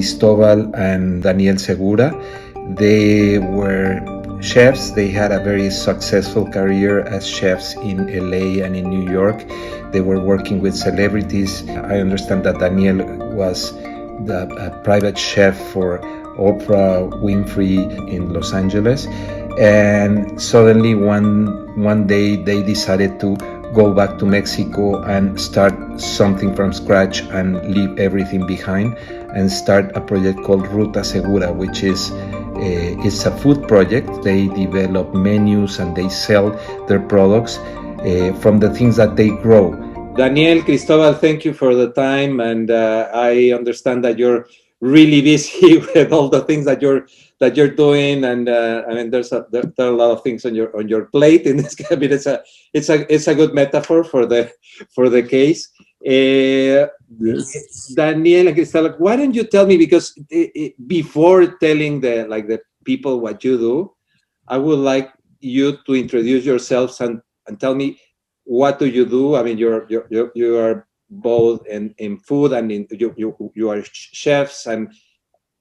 Cristóbal and Daniel Segura. They were chefs. They had a very successful career as chefs in LA and in New York. They were working with celebrities. I understand that Daniel was a private chef for Oprah Winfrey in Los Angeles. And suddenly one day they decided to go back to Mexico and start something from scratch and leave everything behind and start a project called Ruta Segura, which is it's a food project. They develop menus and they sell their products from the things that they grow. Daniel, Cristobal, thank you for the time, and I understand that you're really busy with all the things that you're doing, and I mean there are a lot of things on your plate. In this, I mean, it's a good metaphor for the case. Yes. Daniel and Cristobal, why don't you tell me, because before telling the people what you do, I would like you to introduce yourselves and tell me, what do you do? I mean, you are both in food and you are chefs, and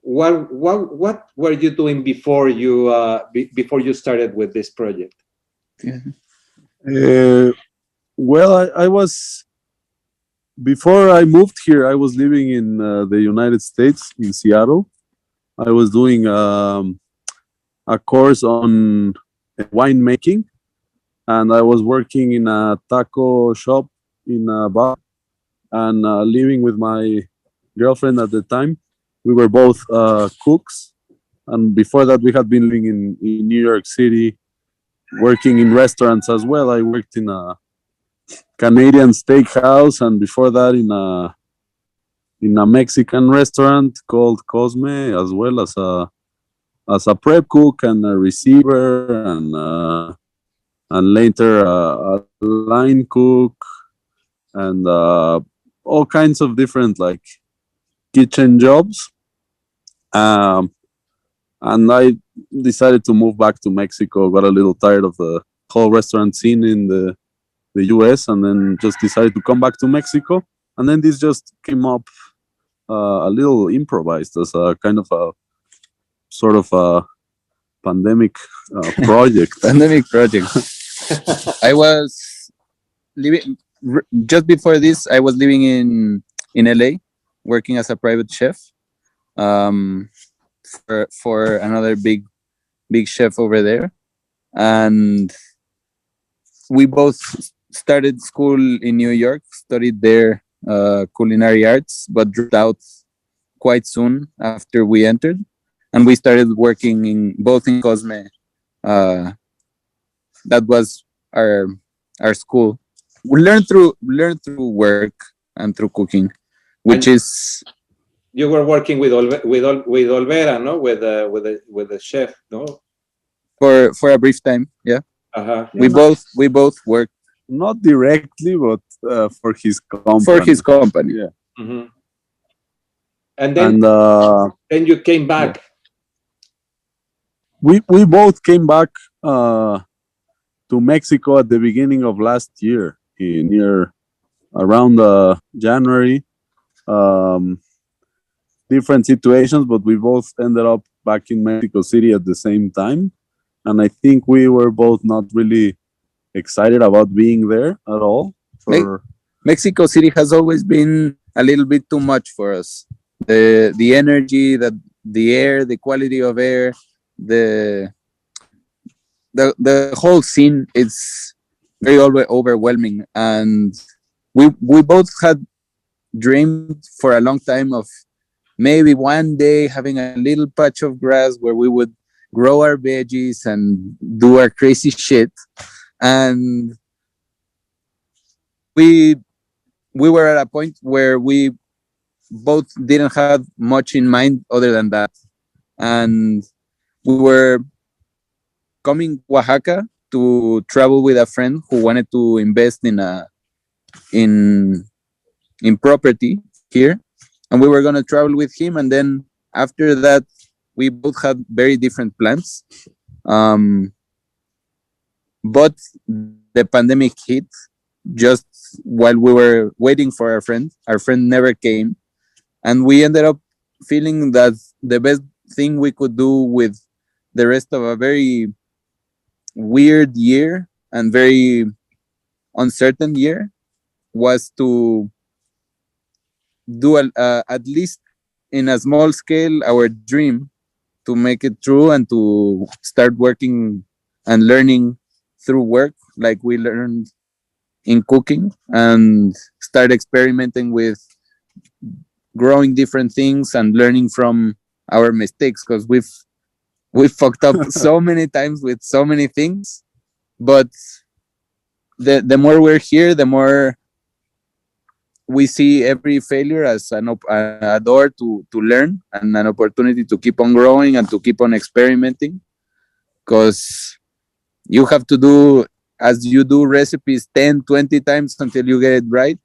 what were you doing before you started with this project? Well, I was, before I moved here, I was living in the United States, in Seattle. I was doing a course on winemaking, and I was working in a taco shop in a bar, and living with my girlfriend at the time. We were both cooks, and before that we had been living in New York City, working in restaurants as well. I worked in a Canadian steakhouse, and before that in a Mexican restaurant called Cosme, as well as a prep cook and a receiver, and later a line cook, and all kinds of different like kitchen jobs. And I decided to move back to Mexico. Got a little tired of the whole restaurant scene in the US, and then just decided to come back to Mexico. And then this just came up a little improvised as a kind of a sort of a pandemic project. Pandemic project. I was living just before this. I was living in LA, working as a private chef for another big chef over there, and we both started school in New York, studied there culinary arts, but dropped out quite soon after we entered, and we started working in Cosme. That was our school. We learned through work and through cooking, which is. You were working with Olvera, no? With the chef, no? For a brief time, yeah. Uh-huh. We both worked, not directly, but for his company. For his company, yeah. Mm-hmm. And then then you came back. Yeah. We both came back to Mexico at the beginning of last year, around January. Different situations, but we both ended up back in Mexico City at the same time. And I think we were both not really excited about being there at all. Mexico City has always been a little bit too much for us. The energy, the air, the quality of air, the whole scene, it's very overwhelming. And we both had dreamed for a long time of maybe one day having a little patch of grass where we would grow our veggies and do our crazy shit. And we were at a point where we both didn't have much in mind other than that. And we were coming to Oaxaca to travel with a friend who wanted to invest in property here. And we were going to travel with him. And then after that, we both had very different plans. But the pandemic hit just while we were waiting for our friend. Our friend never came. And we ended up feeling that the best thing we could do with the rest of a very weird year and very uncertain year was to do at least in a small scale our dream, to make it true and to start working and learning through work like we learned in cooking, and start experimenting with growing different things and learning from our mistakes, because we've fucked up so many times with so many things. But the more we're here, the more we see every failure as a door to learn, and an opportunity to keep on growing and to keep on experimenting, because you have to do, as you do recipes 10, 20 times until you get it right,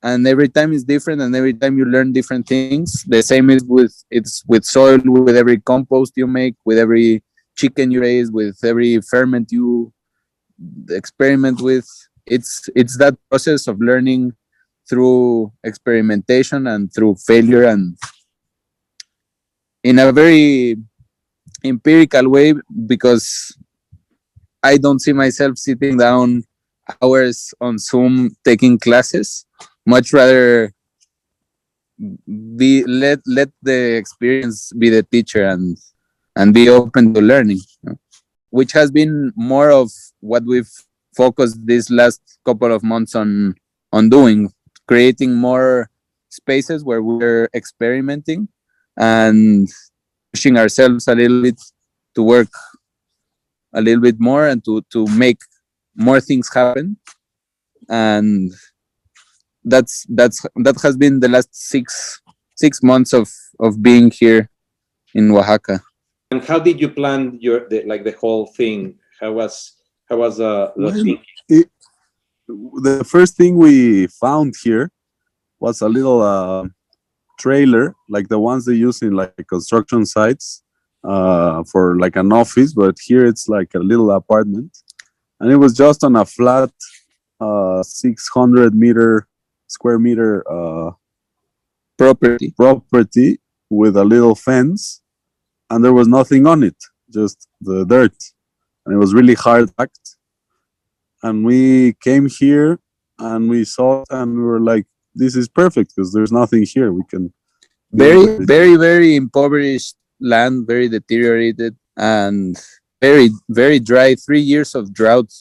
and every time is different, and every time you learn different things. The same is with soil, with every compost you make, with every chicken you raise, with every ferment you experiment with. It's that process of learning through experimentation and through failure, and in a very empirical way, because I don't see myself sitting down hours on Zoom taking classes. Much rather be let the experience be the teacher, and be open to learning, you know? Which has been more of what we've focused these last couple of months on doing, creating more spaces where we're experimenting and pushing ourselves a little bit to work a little bit more, and to make more things happen. And that has been the last six months of being here in Oaxaca. And how did you plan the whole thing? How was the Well, thing? the first thing we found here was a little trailer, like the ones they use in like construction sites for like an office, but here it's like a little apartment, and it was just on a flat 600 square meter property with a little fence, and there was nothing on it, just the dirt, and it was really hard packed. And we came here and we saw it, and we were like, this is perfect, because there's nothing here. We can very impoverished land, very deteriorated, and very dry. 3 years of drought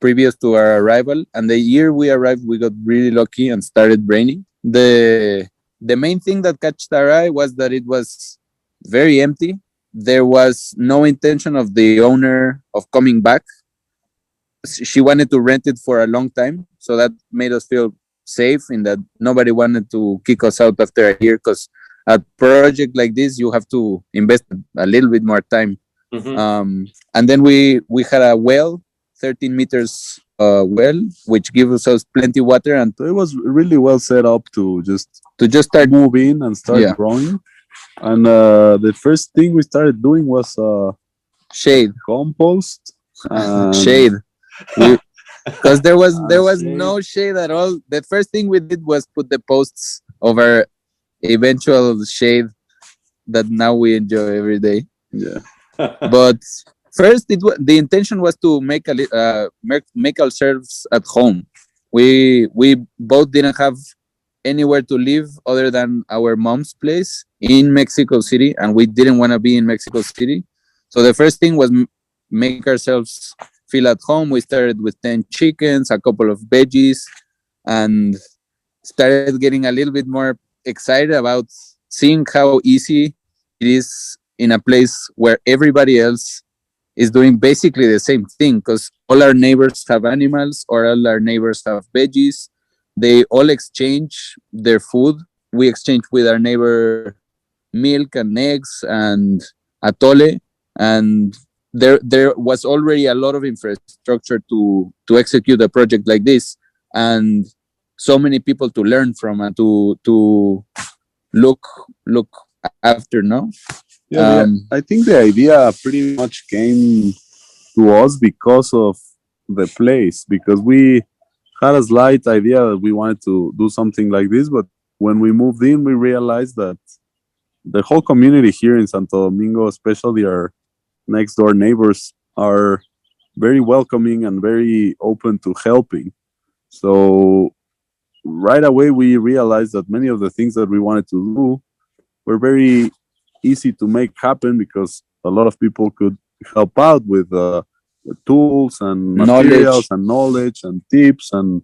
previous to our arrival, and the year we arrived, we got really lucky and started raining. The main thing that caught our eye was that it was very empty. There was no intention of the owner of coming back. She wanted to rent it for a long time, so that made us feel safe in that nobody wanted to kick us out after a year, because a project like this you have to invest a little bit more time. Mm-hmm. And then we had a well, 13 meters well, which gives us plenty water, and so it was really well set up to just start move in and start growing. And the first thing we started doing was shade, compost, shade. Because there was no shade at all. The first thing we did was put the posts over eventual shade that now we enjoy every day. Yeah. But first, the intention was to make ourselves at home. We both didn't have anywhere to live other than our mom's place in Mexico City, and we didn't want to be in Mexico City. So the first thing was make ourselves feel at home. We started with 10 chickens, a couple of veggies, and started getting a little bit more excited about seeing how easy it is in a place where everybody else is doing basically the same thing, because all our neighbors have animals, or all our neighbors have veggies. They all exchange their food. We exchange with our neighbor milk and eggs and atole, and there was already a lot of infrastructure to execute a project like this, and so many people to learn from and to look after. No, yeah, I think the idea pretty much came to us because of the place, because we had a slight idea that we wanted to do something like this, but when we moved in, we realized that the whole community here in Santo Domingo, especially our next door neighbors, are very welcoming and very open to helping. So right away we realized that many of the things that we wanted to do were very easy to make happen because a lot of people could help out with tools and materials and knowledge and tips and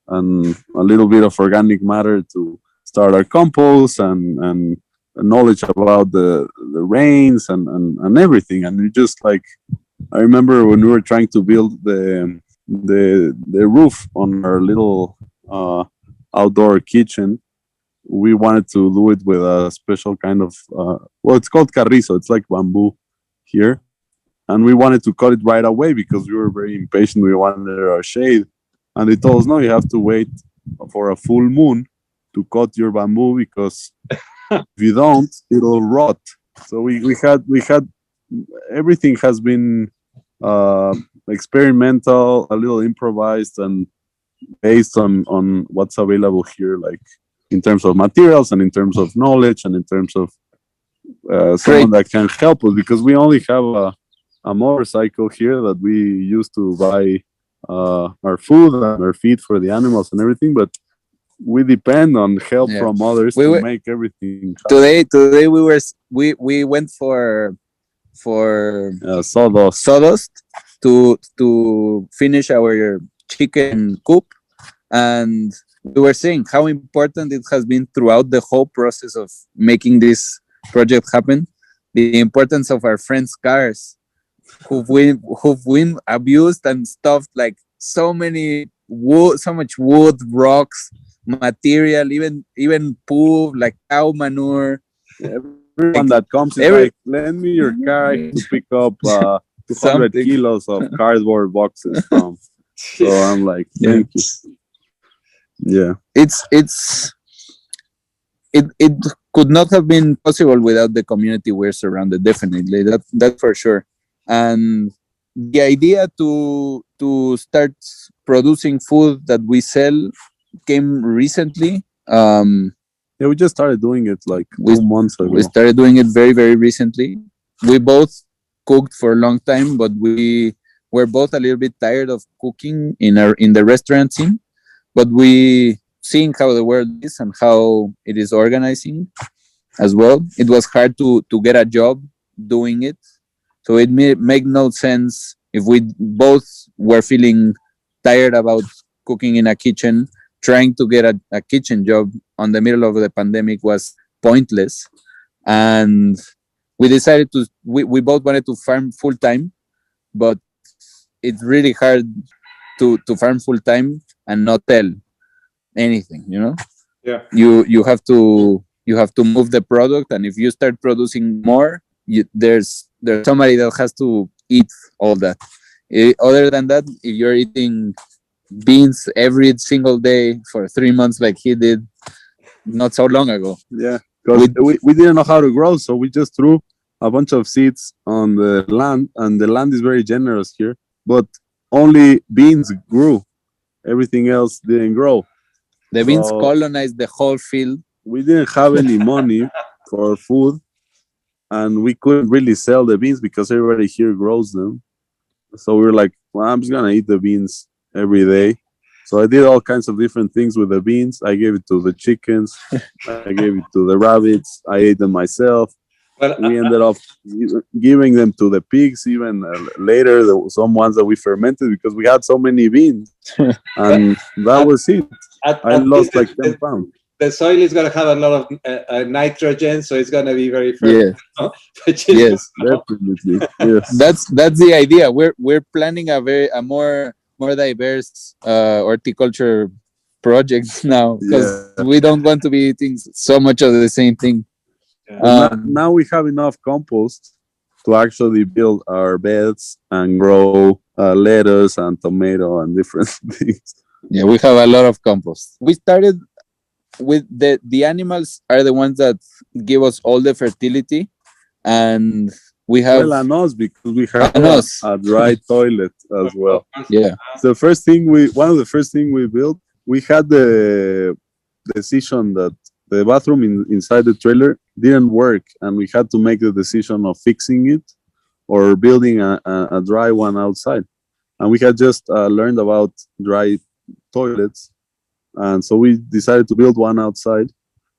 a little bit of organic matter to start our compost and knowledge about the rains and everything. And we just like, I remember when we were trying to build the roof on our little outdoor kitchen, we wanted to do it with a special kind of well, it's called carrizo, it's like bamboo here, and we wanted to cut it right away because we were very impatient. We wanted our shade, and they told us, no, you have to wait for a full moon to cut your bamboo because if you don't, it'll rot. So we had everything has been experimental, a little improvised, and based on what's available here, like in terms of materials and in terms of knowledge and in terms of someone that can help us, because we only have a motorcycle here that we use to buy our food and our feed for the animals and everything, but we depend on help from others to make everything happen. Today we went for sawdust to finish our chicken coop, and we were saying how important it has been throughout the whole process of making this project happen. The importance of our friends' cars, who've been abused and stuffed, like so much wood, rocks, material, even poo, like cow manure. Everyone that comes is like, lend me your car to pick up 200 kilos of cardboard boxes from. So I'm like, thank you. Yeah, it could not have been possible without the community we're surrounded. Definitely, that for sure. And the idea to start producing food that we sell came recently. Yeah, we just started doing it like 2 months ago. We started doing it very, very recently. We both cooked for a long time, but we were both a little bit tired of cooking in the restaurant scene. But we seeing how the world is and how it is organizing as well, it was hard to get a job doing it. So it made no sense if we both were feeling tired about cooking in a kitchen. Trying to get a kitchen job on the middle of the pandemic was pointless. And we decided we both wanted to farm full time, but it's really hard to farm full time and not tell anything, Yeah. You have to move the product, and if you start producing more, there's somebody that has to eat all that. Other than that, if you're eating beans every single day for 3 months like he did not so long ago. Yeah, because we didn't know how to grow, so we just threw a bunch of seeds on the land, and the land is very generous here, but only beans grew. Everything else didn't grow. The beans colonized the whole field. We didn't have any money for food, and we couldn't really sell the beans because everybody here grows them. So we were like, well, I'm just gonna eat the beans every day. So I did all kinds of different things with the beans. I gave it to the chickens. I gave it to the rabbits. I ate them myself. We ended up giving them to the pigs even later. There were some ones that we fermented because we had so many beans. And that was it. I lost like 10 pounds. The soil is going to have a lot of nitrogen, so it's going to be very fertile. Yes, definitely. Yes. That's the idea. We're planning a more diverse horticulture project now, because we don't want to be eating so much of the same thing. Now we have enough compost to actually build our beds and grow lettuce and tomato and different things. Yeah, we have a lot of compost. We started with the animals are the ones that give us all the fertility, and we have and us, because we have a dry toilet as well. Yeah, one of the first thing we built, we had the decision that the bathroom inside the trailer didn't work, and we had to make the decision of fixing it or building a dry one outside. And we had just learned about dry toilets, and so we decided to build one outside,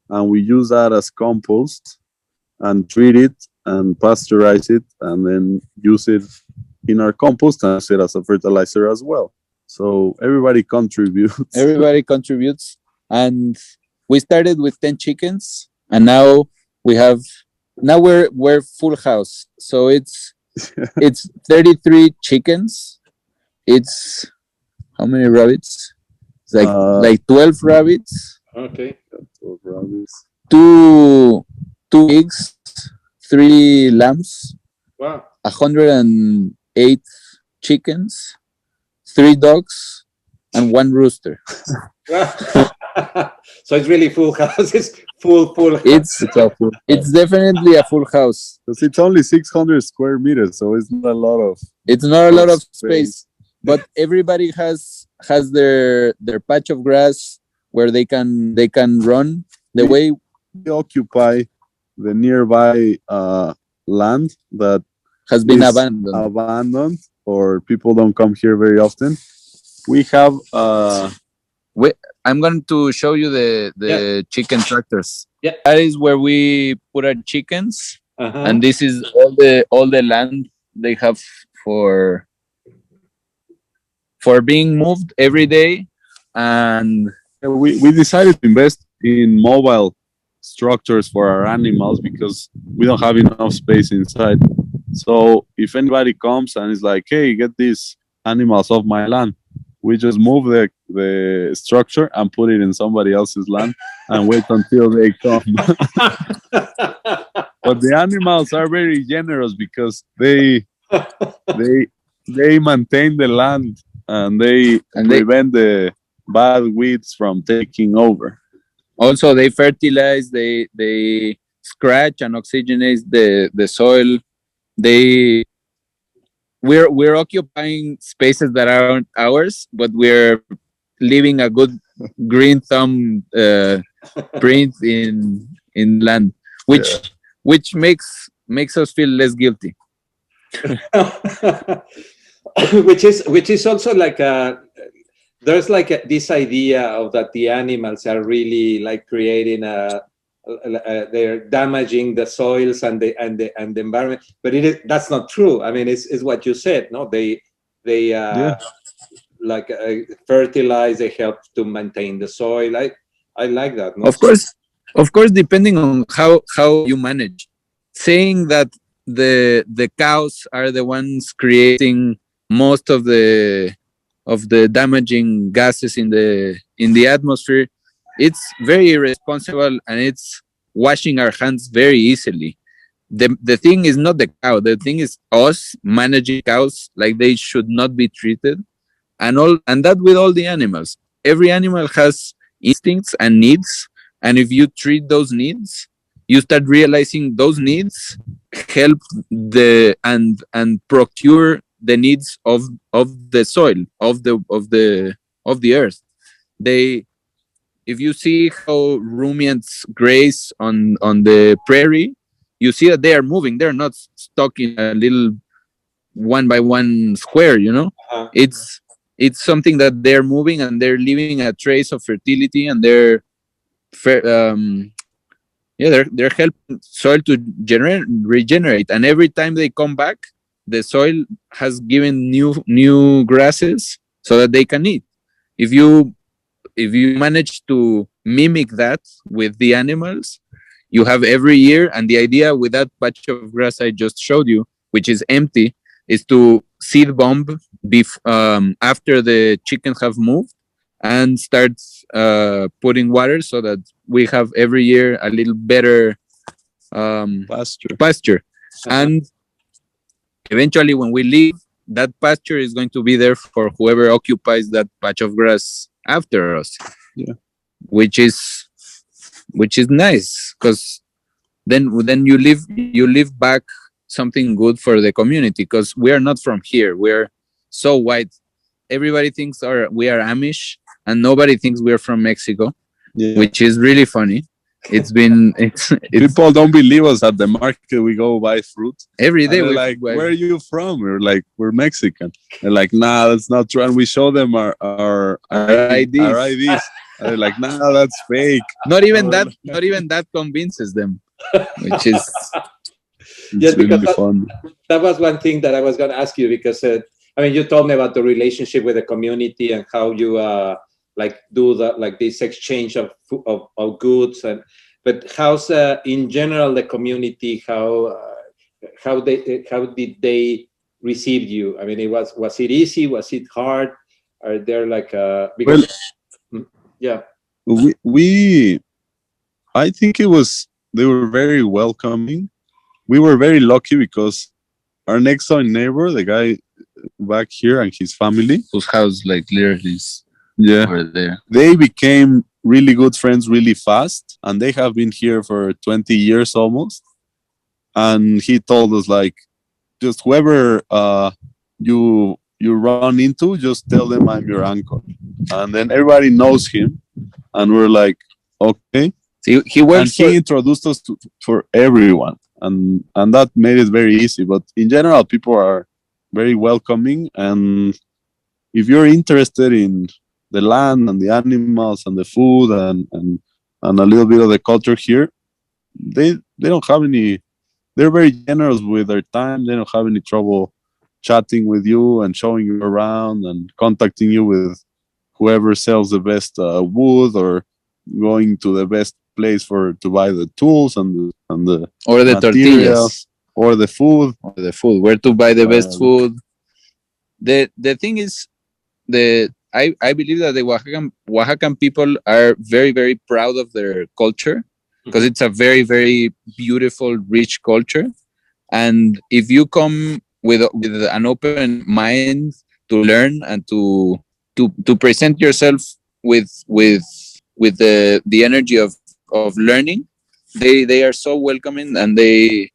and we use that as compost and treat it and pasteurize it, and then use it in our compost and use it as a fertilizer as well. So everybody contributes. Everybody contributes, and we started with 10 chickens, and now we're full house. So it's 33 chickens. It's how many rabbits? It's like 12 rabbits. Okay. Two pigs, 3 lambs, Wow. 108 chickens, 3 dogs, and 1 rooster. So it's really full house. It's full house. It's definitely a full house. Because it's only 600 square meters, so it's not a lot of. It's not a lot of space, but everybody has their patch of grass where they can run. The way we occupy the nearby land that has been abandoned, or people don't come here very often. We have I'm going to show you the chicken tractors. Yeah, that is where we put our chickens, and this is all the land they have for being moved every day. And we decided to invest in mobile structures for our animals because we don't have enough space inside. So if anybody comes and is like, hey, get these animals off my land, we just move the structure and put it in somebody else's land and wait until they come. But the animals are very generous because they maintain the land and they prevent the bad weeds from taking over. Also, they fertilize, they scratch and oxygenate the soil. We're occupying spaces that aren't ours, but we're leaving a good green thumb print in land, which makes us feel less guilty. which is also like there's like this idea of that the animals are really like creating they're damaging the soils and the environment, but that's not true. I mean, it's what you said. No, they like fertilize. They help to maintain the soil. I like that. No? Of course, depending on how you manage. Saying that the cows are the ones creating most of the damaging gases in the atmosphere, it's very irresponsible, and it's washing our hands very easily. The thing is not the cow. The thing is us managing cows like they should not be treated, and that with all the animals. Every animal has instincts and needs, and if you treat those needs, you start realizing those needs help and procure the needs of the soil, of the earth. If you see how ruminants graze on the prairie, you see that they are moving. They're not stuck in a little 1 by 1 square, It's something that they're moving, and they're leaving a trace of fertility, and they're helping soil to regenerate. And every time they come back, the soil has given new grasses so that they can eat. If you manage to mimic that with the animals, you have every year. And the idea with that patch of grass I just showed you, which is empty, is to seed bomb after the chickens have moved, and start putting water so that we have every year a little better pasture. And eventually, when we leave, that pasture is going to be there for whoever occupies that patch of grass after us. Yeah, which is nice, because then you leave back something good for the community, because we are not from here. We're so white. Everybody thinks we are Amish, and nobody thinks we're from Mexico, which is really funny. it's People don't believe us at the market. We go buy fruit. every And day. they're like, where are you from? We're like, we're Mexican. They're like, nah, that's not true. And we show them our IDs. Our IDs. And they're like, nah, that's fake. Not even that convinces them, which is Yes, It's really because fun. that was one thing that I was going to ask you, because I mean, you told me about the relationship with the community and how you like do the like this exchange of goods, and but how's in general the community, how did they receive you? I mean, was it easy? Was it hard? Are there like because yeah. We I think they were very welcoming. We were very lucky because our next door neighbor, the guy back here, and his family, whose house like literally is yeah, over there. they became really good friends really fast, and they have been here for 20 years almost. And he told us like, just whoever you run into, just tell them I'm your uncle, and then everybody knows him. And we're like, okay. He And works he introduced us for everyone, and that made it very easy. But in general, people are very welcoming, and if you're interested in the land and the animals and the food and a little bit of the culture here, they don't have any. They're very generous with their time. They don't have any trouble chatting with you and showing you around and contacting you with whoever sells the best wood, or going to the best place to buy the tools and the or the tortillas or the food. or the food. Where to buy the best Uh, food? The thing is, I believe that the Oaxacan people are very, very proud of their culture, because it's a very, very beautiful, rich culture. And if you come with an open mind to learn and to present yourself with the energy of learning, they are so welcoming, and they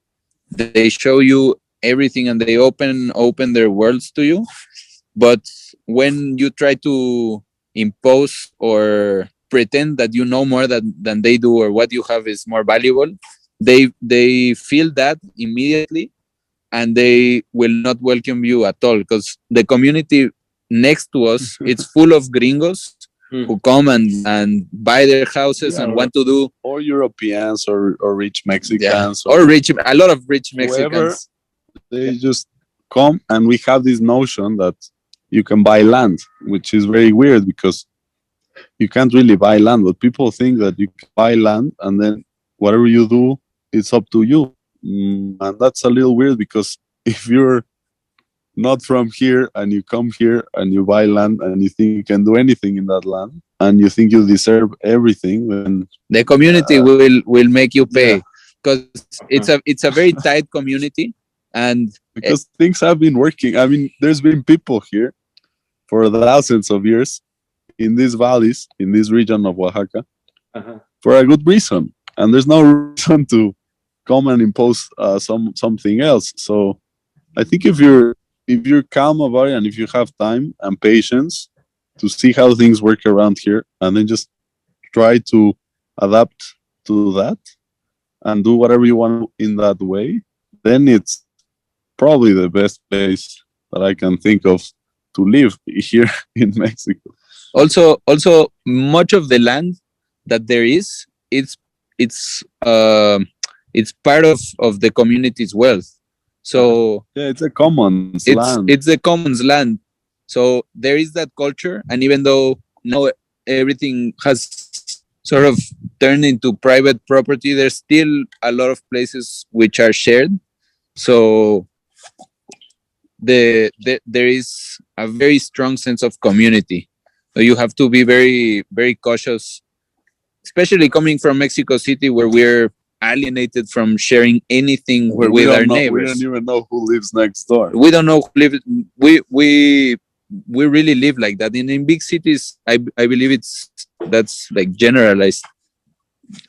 show you everything, and they open their worlds to you. But when you try to impose or pretend that you know more than they do, or what you have is more valuable, they feel that immediately, and they will not welcome you at all, because the community next to us it's full of gringos who come and buy their houses and want to do, or Europeans or rich Mexicans or rich, a lot of rich whoever. Mexicans. They just come, and we have this notion that you can buy land, which is very weird because you can't really buy land, but people think that you can buy land and then whatever you do, it's up to you. And that's a little weird, because if you're not from here and you come here and you buy land and you think you can do anything in that land and you think you deserve everything, then The community will make you pay, because it's a very tight community, and because things have been working. I mean, there's been people here for thousands of years in these valleys, in this region of Oaxaca, for a good reason, and there's no reason to come and impose something else. So I think if you're calm about it, and if you have time and patience to see how things work around here, and then just try to adapt to that and do whatever you want in that way, then it's probably the best place that I can think of to live here in Mexico. also much of the land that there is, it's part of the community's wealth. So yeah, it's a commons land. It's the commons land. So there is that culture, and even though now everything has sort of turned into private property, there's still a lot of places which are shared. So there is a very strong sense of community. So you have to be very, very cautious, especially coming from Mexico City, where we're alienated from sharing anything with our neighbors. We don't even know who lives next door. We don't know who lives. We really live like that. In big cities, I believe that's like generalized.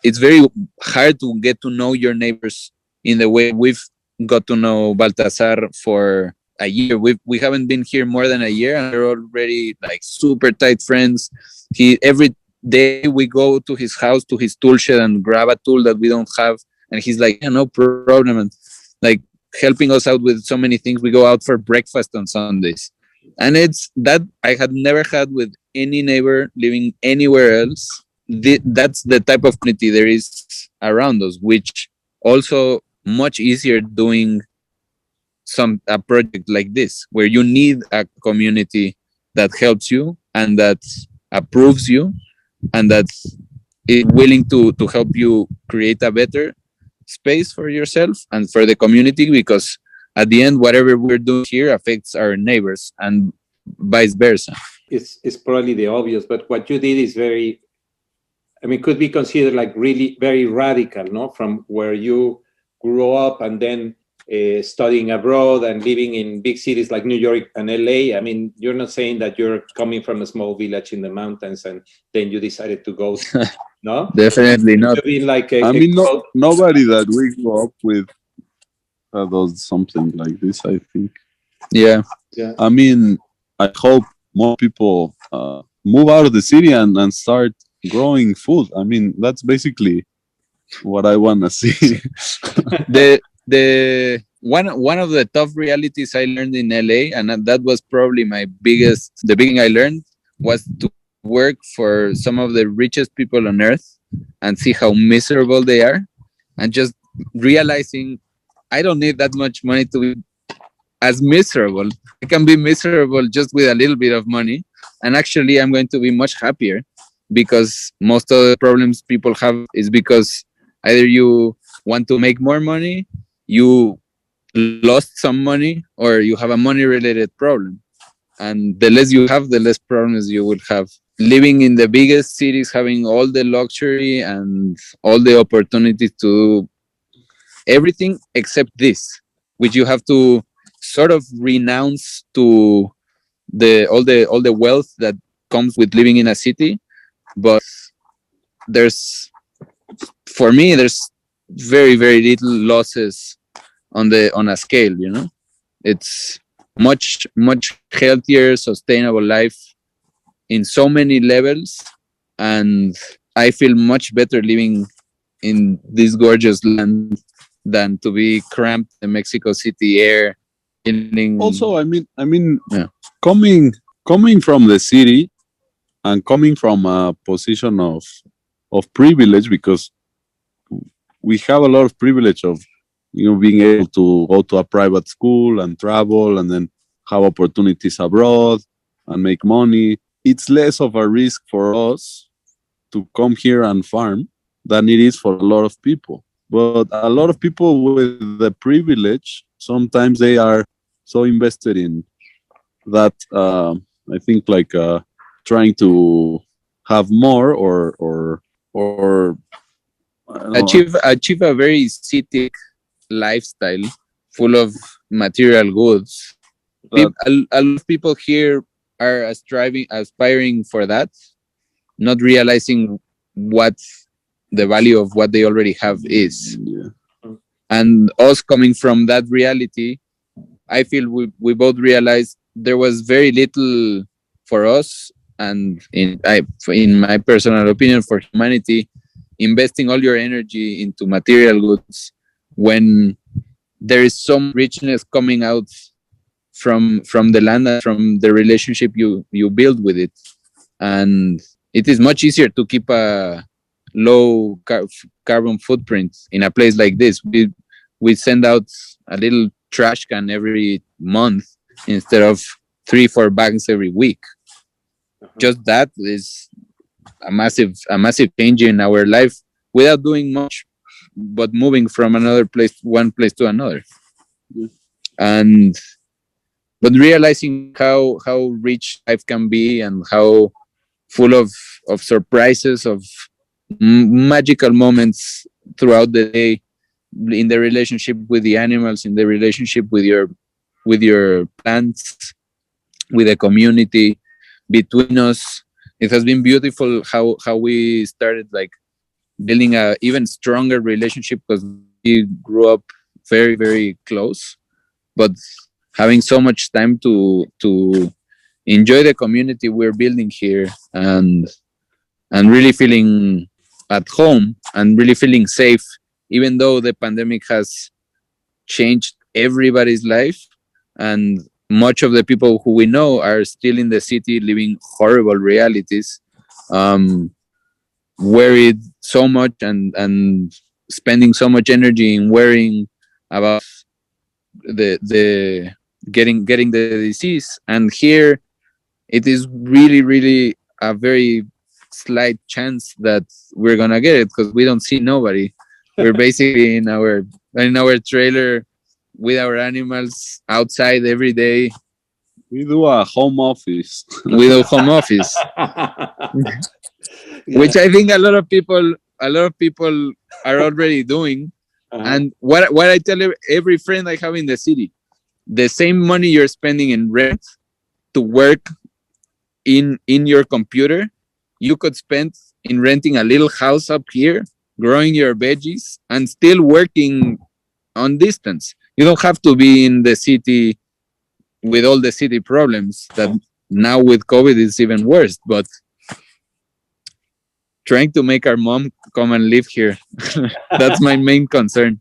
It's very hard to get to know your neighbors in the way we've got to know Baltasar for a year. We haven't been here more than a year, and we're already like super tight friends. day we go to his house, to his tool shed, and grab a tool that we don't have, and he's like, yeah, no problem, and like helping us out with so many things. We go out for breakfast on Sundays, and it's that I had never had with any neighbor living anywhere else. That's the type of community there is around us, which also much easier doing a project like this, where you need a community that helps you and that approves you and that's willing to help you create a better space for yourself and for the community, because at the end, whatever we're doing here affects our neighbors and vice versa. It's probably the obvious, but what you did is very, I mean, could be considered like really very radical, no? From where you grew up and then studying abroad and living in big cities like New York and LA. I mean, you're not saying that you're coming from a small village in the mountains and then you decided to go, no? Definitely not. Like nobody that we grew up with does something like this, I think. Yeah. I mean, I hope more people move out of the city and start growing food. I mean, that's basically what I want to see. The one of the tough realities I learned in LA, and that was probably the biggest thing I learned, was to work for some of the richest people on earth and see how miserable they are, and just realizing I don't need that much money to be as miserable. I can be miserable just with a little bit of money, and actually I'm going to be much happier, because most of the problems people have is because either you want to make more money, you lost some money, or you have a money related problem. And the less you have, the less problems you will have. Living in the biggest cities, having all the luxury and all the opportunities to do everything except this, which you have to sort of renounce to all the wealth that comes with living in a city. But for me there's very, very little losses on a scale, you know. It's much healthier, sustainable life in so many levels, and I feel much better living in this gorgeous land than to be cramped in Mexico City air. Also, I mean, yeah. coming from the city and coming from a position of privilege, because we have a lot of privilege of, you know, being able to go to a private school and travel and then have opportunities abroad and make money. It's less of a risk for us to come here and farm than it is for a lot of people. But a lot of people with the privilege, sometimes they are so invested in that, I think, like trying to have more or achieve a very city lifestyle full of material goods. A lot of people here are aspiring for that, not realizing what the value of what they already have is. Yeah. And us coming from that reality, I feel we both realized there was very little for us, and in my personal opinion, for humanity, investing all your energy into material goods when there is some richness coming out from the land and from the relationship you build with it. And it is much easier to keep a low carbon footprint in a place like this. We send out a little trash can every month instead of 3-4 bags every week. Just that is a massive change in our life without doing much, but moving from one place to another. But realizing how rich life can be and how full of surprises, of magical moments throughout the day, in the relationship with the animals, in the relationship with your plants, with the community, between us. It has been beautiful how we started like building a even stronger relationship, because we grew up very, very close, but having so much time to enjoy the community we're building here. And and really feeling at home and really feeling safe, even though the pandemic has changed everybody's life. And much of the people who we know are still in the city living horrible realities, worried so much and spending so much energy in worrying about the getting the disease. And here it is really a very slight chance that we're gonna get it, because we don't see nobody. We're basically in our trailer with our animals outside every day. We do a home office. We do home office, Yeah. which I think a lot of people are already doing. And what I tell every friend I have in the city, the same money you're spending in rent to work in your computer, you could spend in renting a little house up here, growing your veggies, and still working on distance. You don't have to be in the city with all the city problems that now with COVID is even worse. But trying to make our mom come and live here, that's my main concern.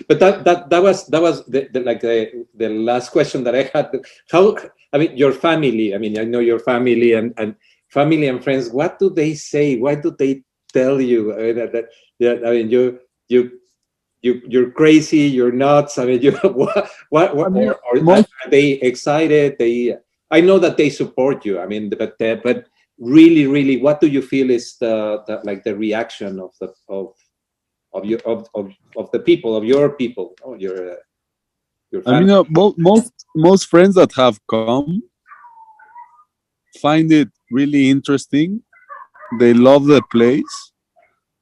But that was the last question that I had. How, I mean, your family, I mean, I know your family and family and friends, what do they say? Why do they tell you I mean, you're crazy, you're nuts? I mean, are they excited? I know that they support you. I mean, but really, what do you feel is the reaction of the people, of your people, your family? I mean, most friends that have come find it really interesting. They love the place.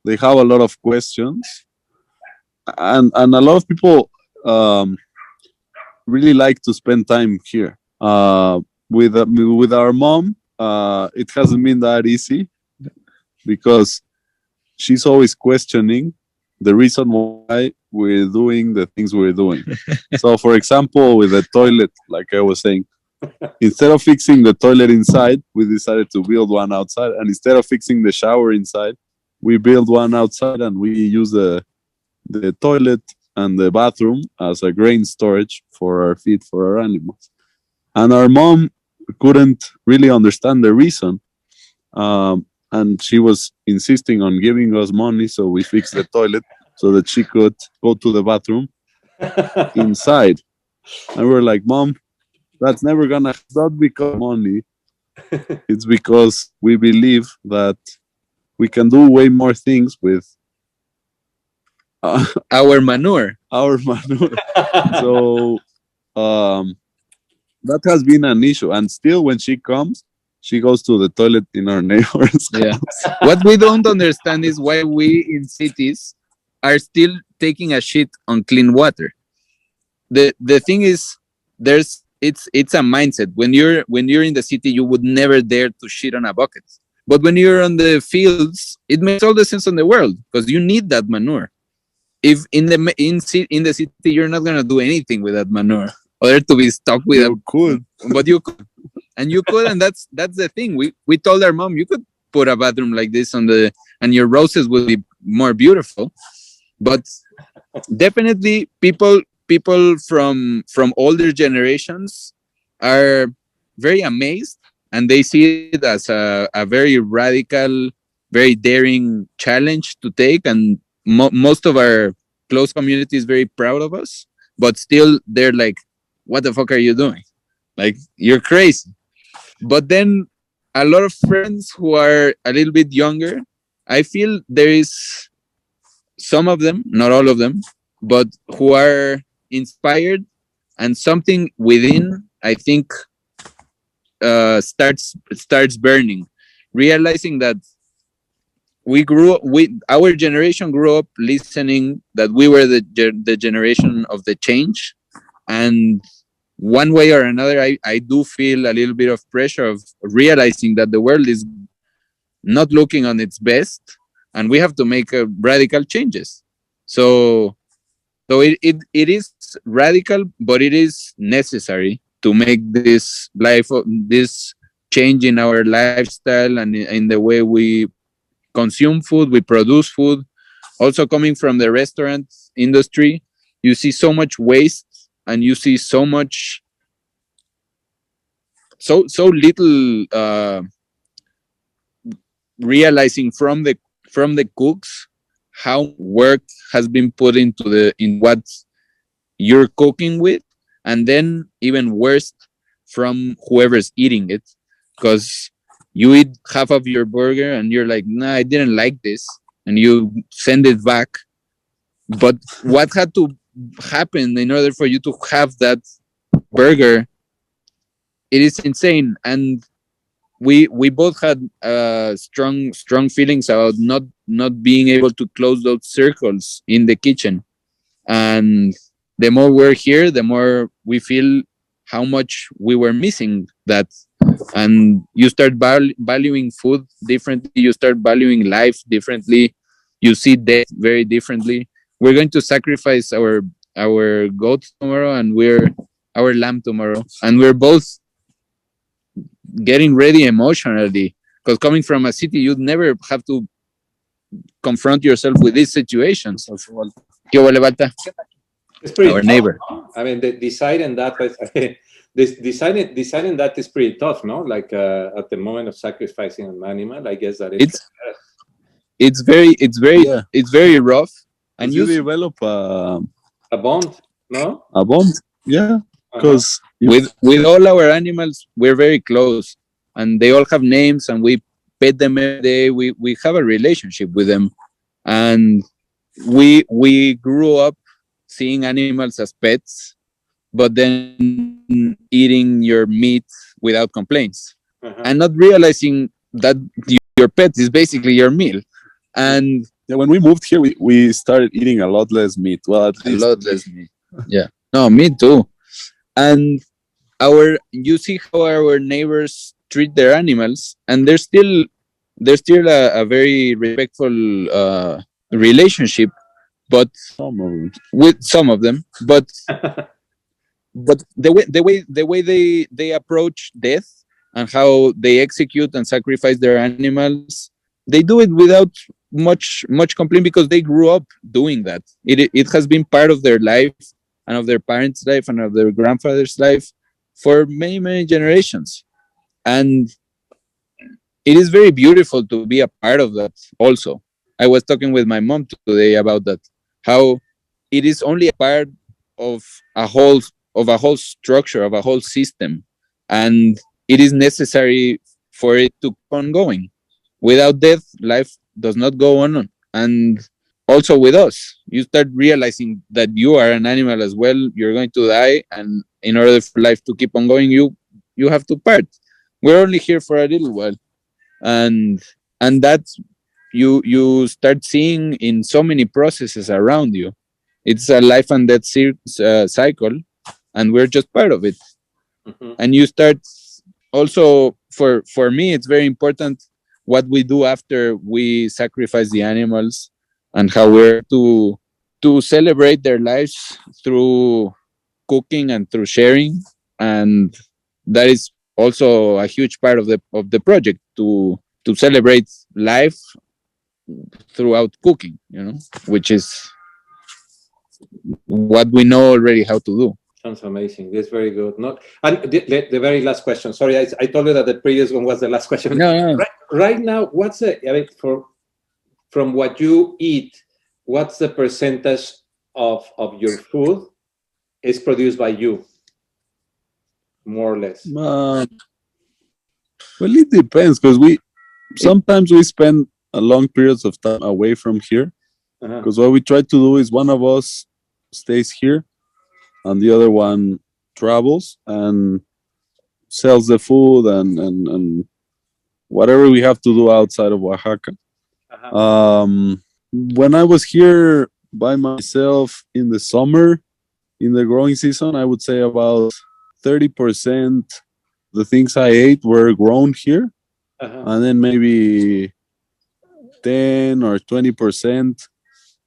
They have a lot of questions, and a lot of people really like to spend time here. With our mom, it hasn't been that easy because she's always questioning the reason why we're doing the things we're doing. So, for example, with the toilet, like I was saying, instead of fixing the toilet inside, we decided to build one outside. And instead of fixing the shower inside, we build one outside and we use the toilet and the bathroom as a grain storage for our feed for our animals. And our mom couldn't really understand the reason. And she was insisting on giving us money so we fixed the toilet so that she could go to the bathroom inside. And we're like, Mom, that's never gonna, not because of money. It's because we believe that we can do way more things with our manure. So that has been an issue. And still, when she comes, she goes to the toilet in our neighbor's Yeah. house. What we don't understand is why we in cities are still taking a shit on clean water. The thing is, it's a mindset. When you're in the city, you would never dare to shit on a bucket. But when you're on the fields, it makes all the sense in the world because you need that manure. If in the city you're not gonna do anything with that manure, other to be stuck with You could. but you could, and that's the thing. We told our mom, you could put a bathroom like this and your roses would be more beautiful. But definitely people from older generations are very amazed, and they see it as a very radical, very daring challenge to take. And most of our close community is very proud of us, but still they're like, what the fuck are you doing? Like, you're crazy. But then a lot of friends who are a little bit younger, I feel there is some of them, not all of them, but who are inspired, and something within, I think, starts burning, realizing that our generation grew up listening that we were the generation of the change. And one way or another, I do feel a little bit of pressure of realizing that the world is not looking on its best, and we have to make radical changes. So it is radical, but it is necessary to make this change in our lifestyle and in the way we consume food, we produce food. Also coming from the restaurant industry, you see so much waste and you see so much, so little realizing from the cooks how work has been put into what you're cooking with, and then even worse from whoever's eating it, because you eat half of your burger and you're like, nah, I didn't like this, and you send it back. But what had to happen in order for you to have that burger, it is insane. And we both had strong feelings about not being able to close those circles in the kitchen. And the more we're here, the more we feel how much we were missing that. And you start valuing food differently, you start valuing life differently, you see death very differently. We're going to sacrifice our goat tomorrow, and we're our lamb tomorrow, and we're both getting ready emotionally, because coming from a city, you'd never have to confront yourself with these situations. ¿Qué huele, Balta? It's pretty Our tough, neighbor. no? I mean, deciding that, deciding that is pretty tough, no? Like at the moment of sacrificing an animal, I guess that it's very Yeah. it's very rough. And you develop a bond, no? a bond. Yeah, because with all our animals, we're very close, and they all have names, and we pet them every day. We have a relationship with them, and we grew up seeing animals as pets, but then eating your meat without complaints, and not realizing that your pet is basically your meal. And when we moved here, we started eating a lot less meat. Well, at least a lot less meat. Yeah, no, me too. And you see how our neighbors treat their animals, and there's still a very respectful relationship, but with some of them, but the way they approach death and how they execute and sacrifice their animals, they do it without much complaint, because they grew up doing that. It has been part of their life and of their parents' life and of their grandfather's life for many generations. And it is very beautiful to be a part of that also. I was talking with my mom today about that, how it is only a part of a whole structure, of a whole system, and it is necessary for it to keep on going. Without death, life does not go on. And also with us, you start realizing that you are an animal as well. You're going to die, and in order for life to keep on going, you have to part. We're only here for a little while, and that's you start seeing in so many processes around you. It's a life and death cycle, and we're just part of it. And you start also, for me, it's very important what we do after we sacrifice the animals, and how we're to celebrate their lives through cooking and through sharing. And that is also a huge part of the project, to celebrate life throughout cooking, which is what we know already how to do. Sounds amazing. That's very good. And the very last question. Sorry, I told you that the previous one was the last question. No. Right now, from what you eat, what's the percentage of your food is produced by you, more or less? Well, it depends, because sometimes we spend a long periods of time away from here, because what we try to do is one of us stays here and the other one travels and sells the food and whatever we have to do outside of Oaxaca. When I was here by myself in the summer, in the growing season, I would say about 30% the things I ate were grown here, and then maybe 10 or 20%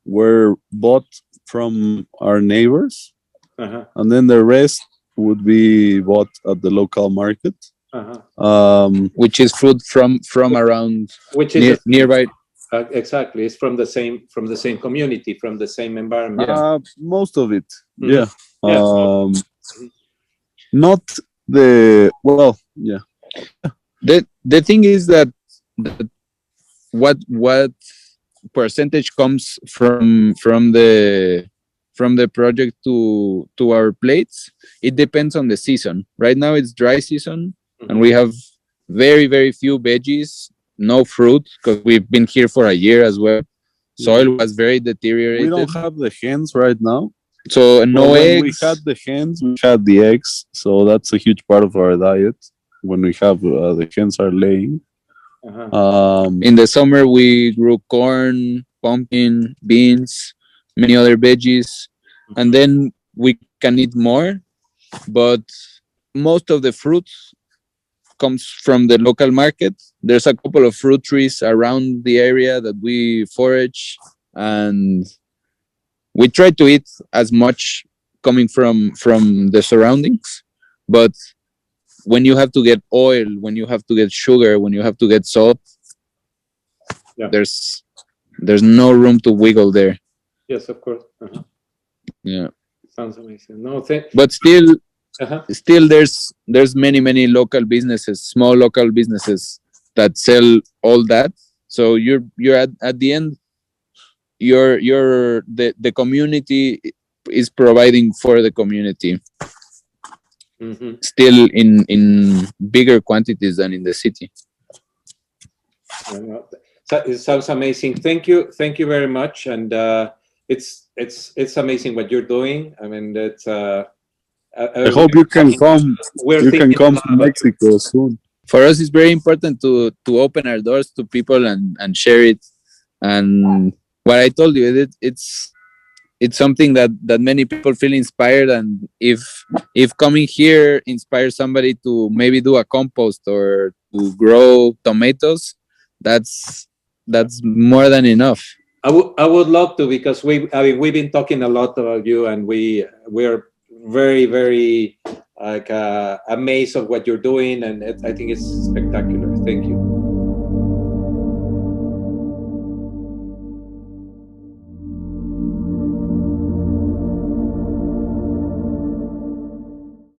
were bought from our neighbors, and then the rest would be bought at the local market. which is fruit from around which is nearby. Exactly, it's from the same community, from the same environment. Most of it, Mhm. yeah. Not the well, yeah. The thing is that what percentage comes from the project to our plates, it depends on the season. Right now it's dry season, and we have very few veggies, no fruit, because we've been here for a year as well. Soil was very deteriorated. We don't have the hens right now, so no when eggs. we had the hens, we had the eggs, so that's a huge part of our diet. When we have the hens are laying. In the summer, we grew corn, pumpkin, beans, many other veggies, and then we can eat more. But most of the fruit comes from the local market. There's a couple of fruit trees around the area that we forage, and we try to eat as much coming from the surroundings. But when you have to get oil, when you have to get sugar, when you have to get salt, there's no room to wiggle there. Yes, of course. Yeah, sounds amazing. No, but still there's many local businesses, small local businesses that sell all that. So you're at the end, the community is providing for the community. Still in bigger quantities than in the city. It sounds amazing. Thank you very much. And it's amazing what you're doing. I mean, that's I hope you can come. You can come to Mexico soon. For us, it's very important to open our doors to people and share it. And what I told you, it's something that many people feel inspired, and if coming here inspires somebody to maybe do a compost or to grow tomatoes, that's more than enough. I would love to, because we've been talking a lot about you, and we're very like amazed of what you're doing, and I think it's spectacular. Thank you.